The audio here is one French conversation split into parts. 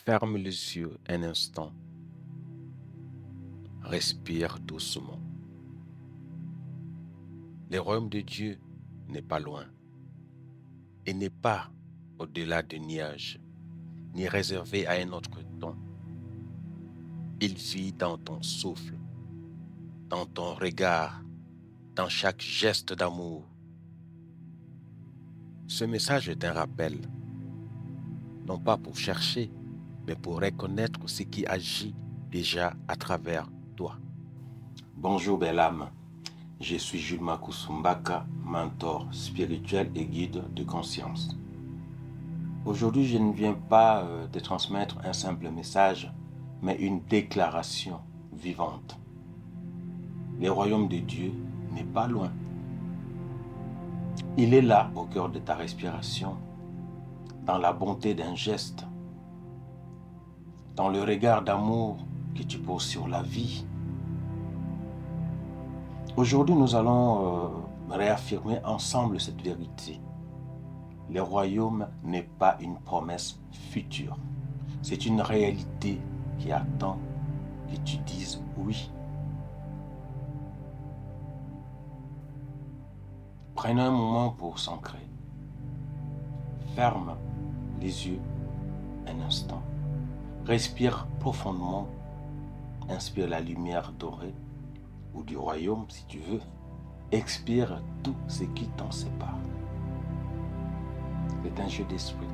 Ferme les yeux un instant. Respire doucement. Le royaume de Dieu n'est pas loin et n'est pas au-delà des nuages, ni réservé à un autre temps. Il vit dans ton souffle, dans ton regard, dans chaque geste d'amour. Ce message est un rappel, non pas pour chercher, mais pour reconnaître ce qui agit déjà à travers toi. Bonjour belle âme, je suis Jules Makusumbaka, mentor spirituel et guide de conscience. Aujourd'hui, je ne viens pas te transmettre un simple message, mais une déclaration vivante. Le royaume de Dieu n'est pas loin. Il est là au cœur de ta respiration, dans la bonté d'un geste, dans le regard d'amour que tu poses sur la vie. Aujourd'hui, nous allons réaffirmer ensemble cette vérité. Le royaume n'est pas une promesse future. C'est une réalité qui attend que tu dises oui. Prenez un moment pour s'ancrer. Ferme les yeux un instant. Respire profondément. Inspire la lumière dorée ou du royaume si tu veux. Expire tout ce qui t'en sépare. C'est un jeu d'esprit.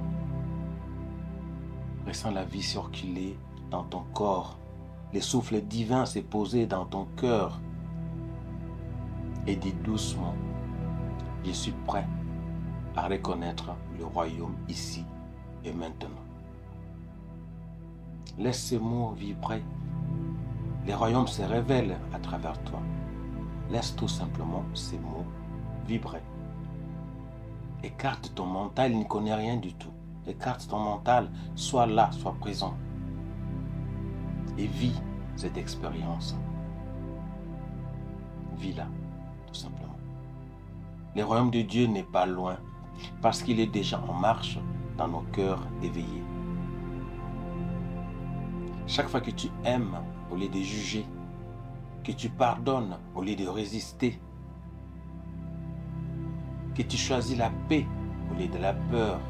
Ressens la vie circuler dans ton corps. Le souffle divin s'est posé dans ton cœur. Et dis doucement, je suis prêt à reconnaître le royaume ici et maintenant. Laisse ces mots vibrer. Le royaume se révèle à travers toi. Laisse tout simplement ces mots vibrer. Écarte ton mental, il ne connaît rien du tout. Écarte ton mental, sois là, sois présent. Et vis cette expérience. Vis-la, tout simplement. Le royaume de Dieu n'est pas loin, parce qu'il est déjà en marche dans nos cœurs éveillés. Chaque fois que tu aimes, au lieu de juger, que tu pardonnes, au lieu de résister, que tu choisis la paix au lieu de la peur,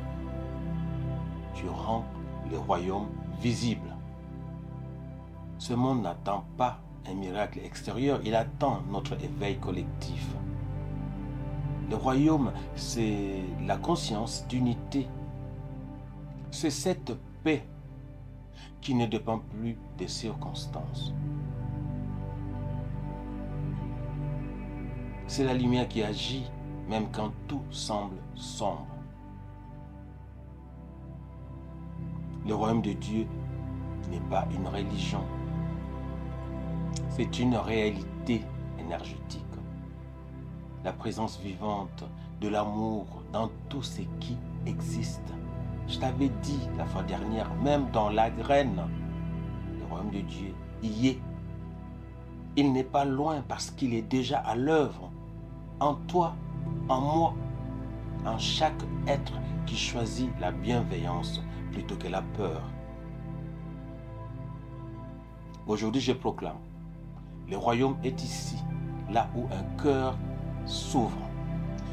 tu rends le royaume visible. Ce monde n'attend pas un miracle extérieur, il attend notre éveil collectif. Le royaume, c'est la conscience d'unité. C'est cette paix qui ne dépend plus des circonstances. C'est la lumière qui agit même quand tout semble sombre. Le royaume de Dieu n'est pas une religion. C'est une réalité énergétique. La présence vivante de l'amour dans tout ce qui existe. Je t'avais dit la fois dernière, même dans la graine, le royaume de Dieu y est. Il n'est pas loin parce qu'il est déjà à l'œuvre, en toi, en moi, en chaque être qui choisit la bienveillance plutôt que la peur. Aujourd'hui, je proclame, le royaume est ici, là où un cœur s'ouvre,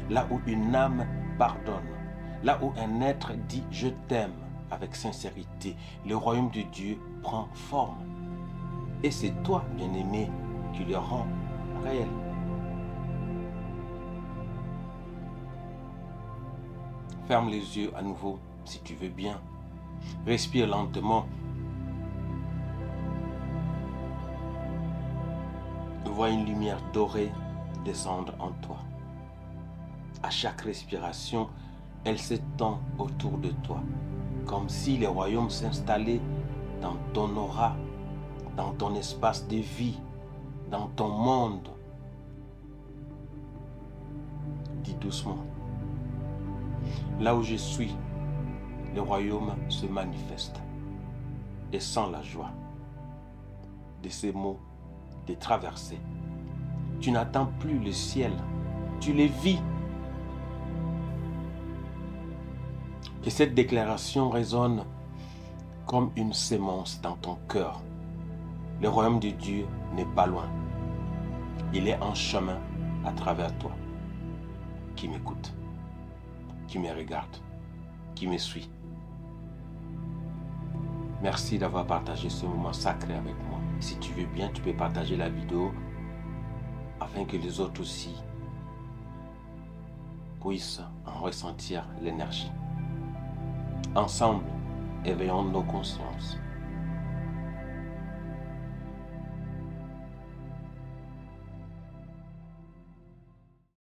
là où une âme pardonne, là où un être dit « je t'aime » avec sincérité. Le royaume de Dieu prend forme. Et c'est toi, bien-aimé, qui le rend réel. Ferme les yeux à nouveau, si tu veux bien. Respire lentement. Vois une lumière dorée descendre en toi. À chaque respiration, elle s'étend autour de toi, comme si le royaume s'installait dans ton aura, dans ton espace de vie, dans ton monde. Dis doucement. Là où je suis, le royaume se manifeste. Et sans la joie de ces mots, de traverser, tu n'attends plus le ciel, tu les vis. Que cette déclaration résonne comme une sémence dans ton cœur. Le royaume de Dieu n'est pas loin. Il est en chemin à travers toi, qui m'écoute, qui me regarde, qui me suit. Merci d'avoir partagé ce moment sacré avec moi. Si tu veux bien, tu peux partager la vidéo afin que les autres aussi puissent en ressentir l'énergie. Ensemble, éveillons nos consciences